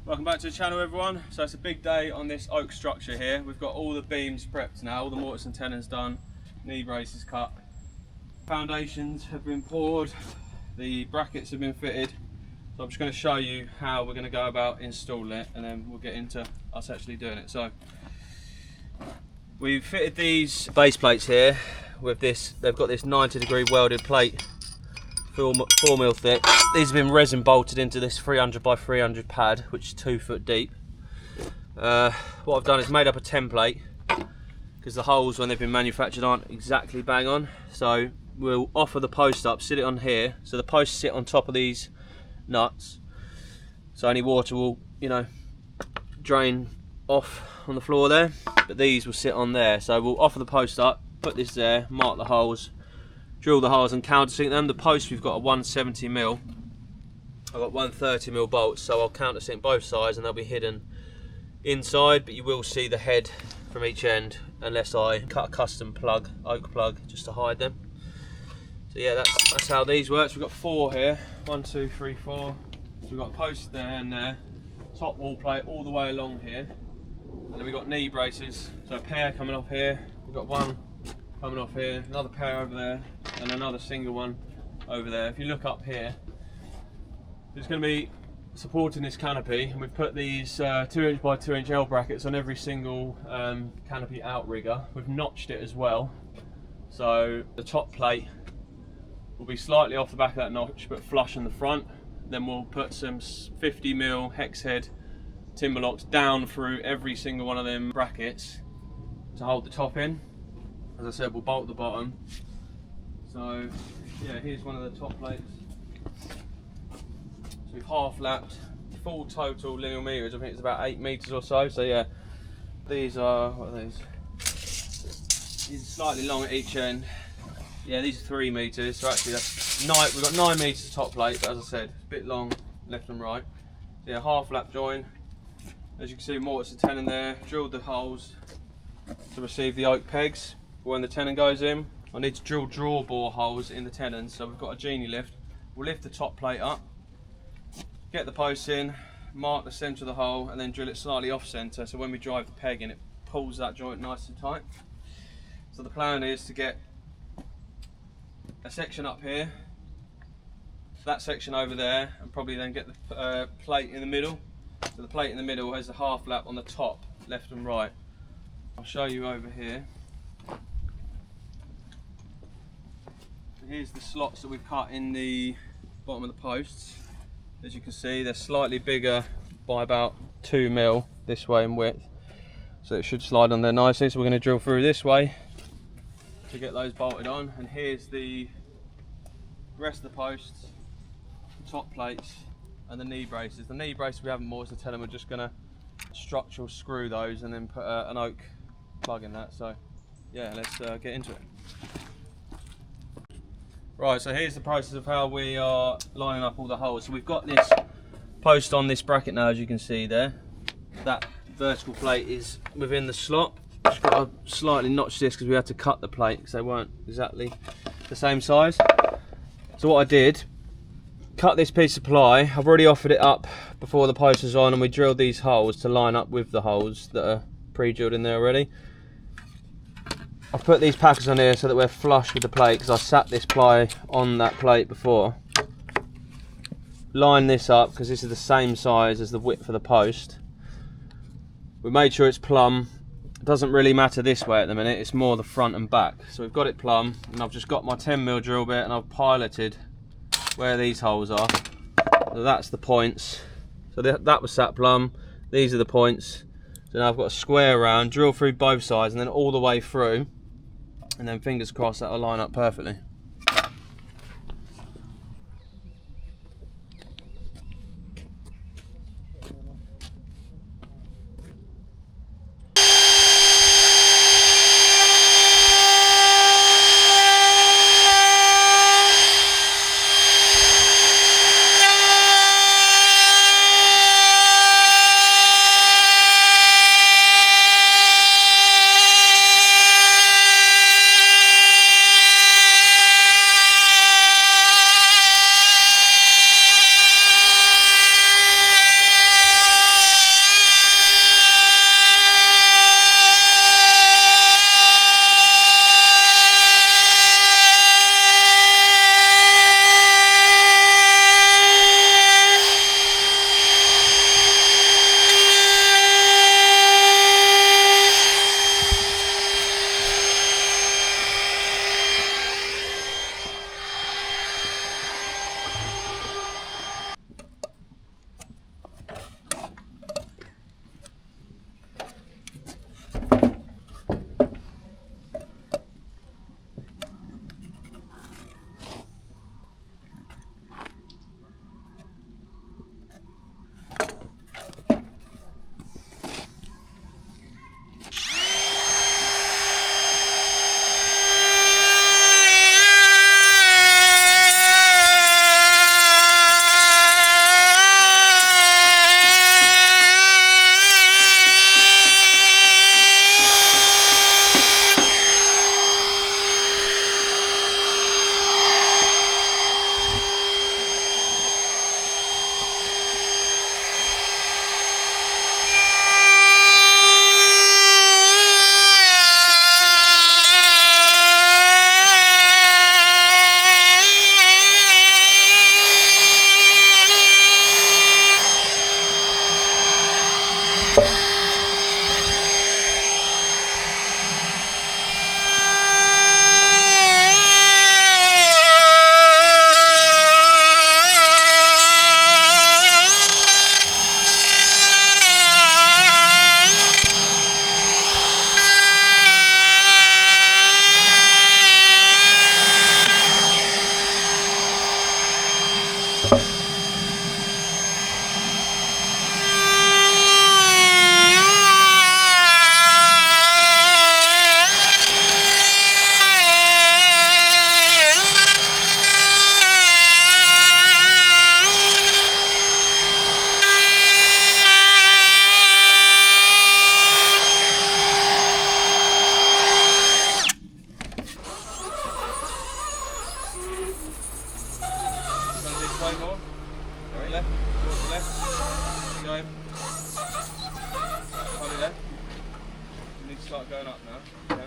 Welcome back to the channel, everyone. So it's a big day on this oak structure here. We've got all the beams prepped now, all the mortise and tenons done, knee braces cut, foundations have been poured, the brackets have been fitted. So I'm just going to show you how we're going to go about installing it, and then we'll get into us actually doing it. So we've fitted these base plates here with this. They've got this 90-degree welded plate, 4mm thick. These have been resin bolted into this 300 by 300 pad, which is 2 foot deep. What I've done is made up a template because the holes when they've been manufactured aren't exactly bang on. So we'll offer the post up, sit it on here. So the posts sit on top of these nuts. So any water will, drain off on the floor there. But these will sit on there. So we'll offer the post up, put this there, mark the holes, drill the holes and countersink them. The posts we've got a 170mm. I've got 130mm bolts, so I'll countersink both sides and they'll be hidden inside, but you will see the head from each end unless I cut a custom plug, oak plug, just to hide them. So yeah, that's how these work. We've got 4 here, 1, 2, 3, 4. So we've got a post there and there, top wall plate all the way along here, and then we've got knee braces. So a pair coming off here. We've got one coming off here, another pair over there, and another single one over there. If you look up here, there's going to be supporting this canopy, and we've put these 2" by 2" L brackets on every single canopy outrigger. We've notched it as well, so the top plate will be slightly off the back of that notch but flush in the front. Then we'll put some 50mm hex head timber locks down through every single one of them brackets to hold the top in. As I said, we'll bolt the bottom. So yeah, here's one of the top plates. So we've half lapped, full total linear meters, I think it's about 8 meters or so. So yeah, these are, what are these? These are slightly long at each end. Yeah, these are 3 meters. So actually that's 9, we've got 9 meters top plate, but as I said, it's a bit long left and right. So yeah, half lap join. As you can see, mortise and tenon there, drilled the holes to receive the oak pegs. When the tenon goes in, I need to drill draw bore holes in the tenon. So we've got a genie lift. We'll lift the top plate up, get the posts in, mark the centre of the hole, and then drill it slightly off centre. So when we drive the peg in, it pulls that joint nice and tight. So the plan is to get a section up here, that section over there, and probably then get the plate in the middle. So the plate in the middle has a half lap on the top, left and right. I'll show you over here. Here's the slots that we've cut in the bottom of the posts. As you can see, they're slightly bigger by about 2mm this way in width, so it should slide on there nicely. So we're going to drill through this way to get those bolted on. And here's the rest of the posts, the top plates, and the knee braces. The knee braces we haven't mortised and tenon. We're just going to structural screw those and then put an oak plug in that. So yeah, let's get into it. Right, so here's the process of how we are lining up all the holes. So we've got this post on this bracket now, as you can see there. That vertical plate is within the slot. Just got to slightly notch this because we had to cut the plate because they weren't exactly the same size. So what I did, cut this piece of ply. I've already offered it up before the post was on, and we drilled these holes to line up with the holes that are pre-drilled in there already. I've put these packers on here so that we're flush with the plate because I sat this ply on that plate before. Line this up because this is the same size as the width of the post. We made sure it's plumb. It doesn't really matter this way at the minute, it's more the front and back. So we've got it plumb, and I've just got my 10mm drill bit and I've piloted where these holes are. So that's the points. So that was sat plumb, these are the points. So now I've got a square round, drill through both sides and then all the way through. And then fingers crossed that'll line up perfectly. Way more. Right, left. Towards the left. Go. Hold it there. You need to start going up now. Okay.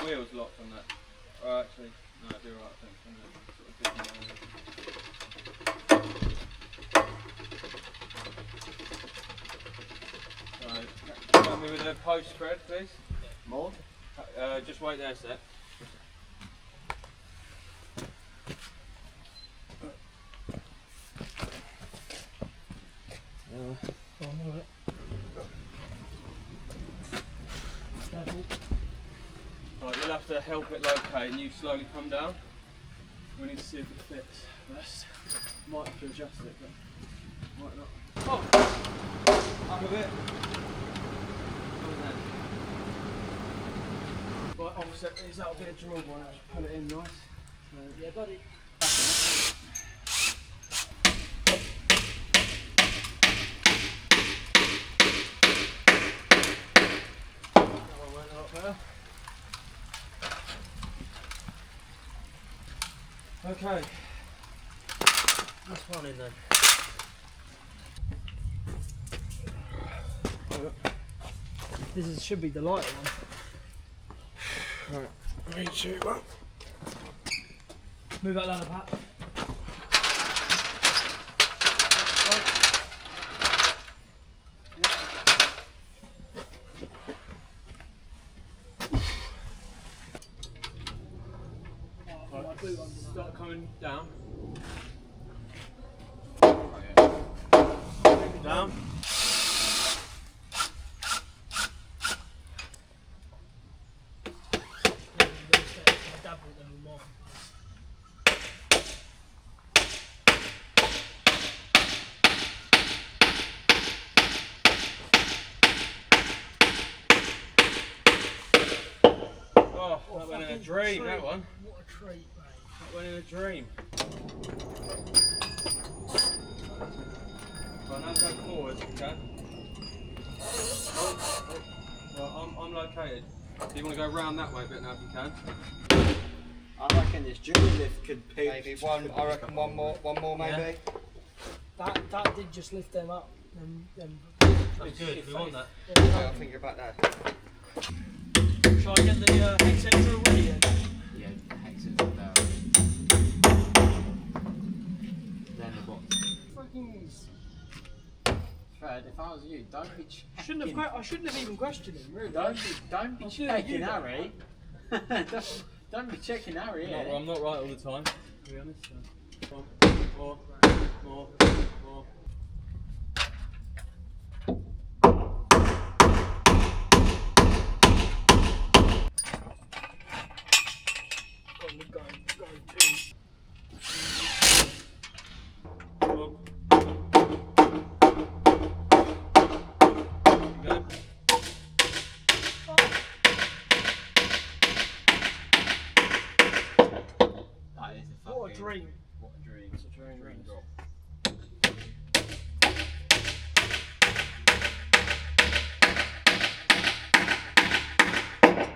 Wheels locked on that. Oh, actually, no, it'd be alright, I think. Right, help me with the post spread, please. More? Just wait there a sec. Right, you'll have to help it locate and you slowly come down. We need to see if it fits first. Might have to adjust it, but might not. Oh! Up a bit. Right, offset these, that'll be a draw one, I'll just pull it in nice. So, Yeah, buddy. that one went a lot better. Okay. That's one in then. Should be the lighter one. Right, 3, 2, 1. Move that ladder back. Start coming down. Down. Oh, that went in a dream, that one. What a treat, mate. That went in a dream. Right, now go forwards, okay? Right, I'm located. So you want to go round that way a bit now if you can. I reckon this dual lift could maybe one. I reckon one more maybe. Yeah. That did just lift them up. That's good, we want that. Yeah, I'll think about that. Shall I get the hex central ready? Yeah, the hex is down. Then the box. Fucking Fred, if I was you, don't be checking. I shouldn't have even questioned him, really. Don't be checking Harry. don't be checking Harry. Well, I'm not right all the time, to be honest. So. More. What a dream. What a dream. It's a dream drop.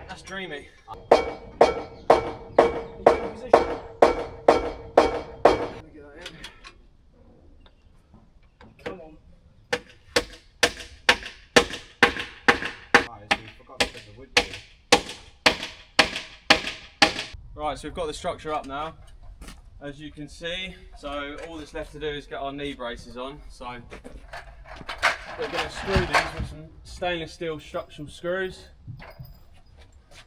That's dreamy. Come on. Right, so we forgot to put the wood in. Right, so we've got the structure up now, as you can see. So all that's left to do is get our knee braces on. So we're going to screw these with some stainless steel structural screws,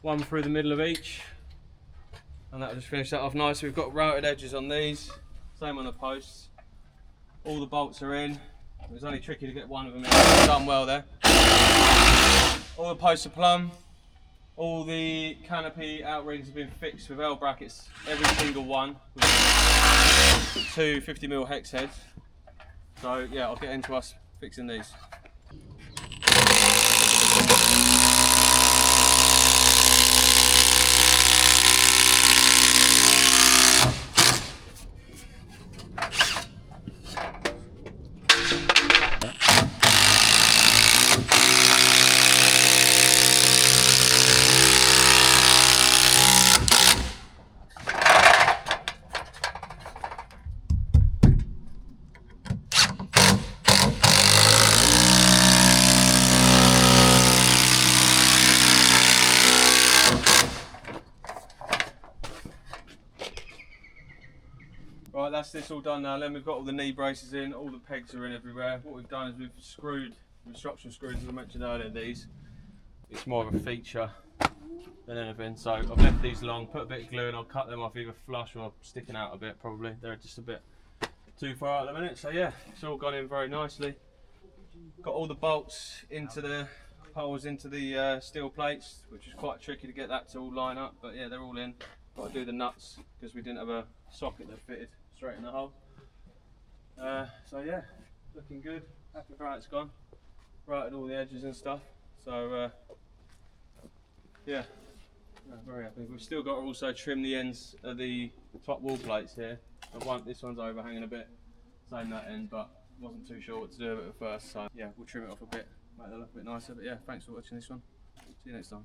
one through the middle of each, and that'll just finish that off nice. We've got routed edges on these, same on the posts. All the bolts are in. It was only tricky to get one of them in. Done well there. All the posts are plumb. All the canopy outriggers have been fixed with L brackets, every single one, with 2 50mm hex heads. So yeah, I'll get into us fixing these. Right, that's this all done now. Then we've got all the knee braces in, all the pegs are in everywhere. What we've done is we've screwed the structural screws, as I mentioned earlier, these. It's more of a feature than anything. So I've left these long, put a bit of glue and I'll cut them off either flush or sticking out a bit probably. They're just a bit too far out at the minute. So yeah, it's all gone in very nicely. Got all the bolts into the holes into the steel plates, which is quite tricky to get that to all line up. But yeah, they're all in. Got to do the nuts because we didn't have a socket that fitted straight in the hole. So yeah, looking good. Happy with how it's gone. Righted all the edges and stuff. So yeah, very happy. We've still got to also trim the ends of the top wall plates here. This one's overhanging a bit, same that end, but wasn't too sure what to do with it at first. So yeah, we'll trim it off a bit, make it look a bit nicer. But yeah, thanks for watching this one. See you next time.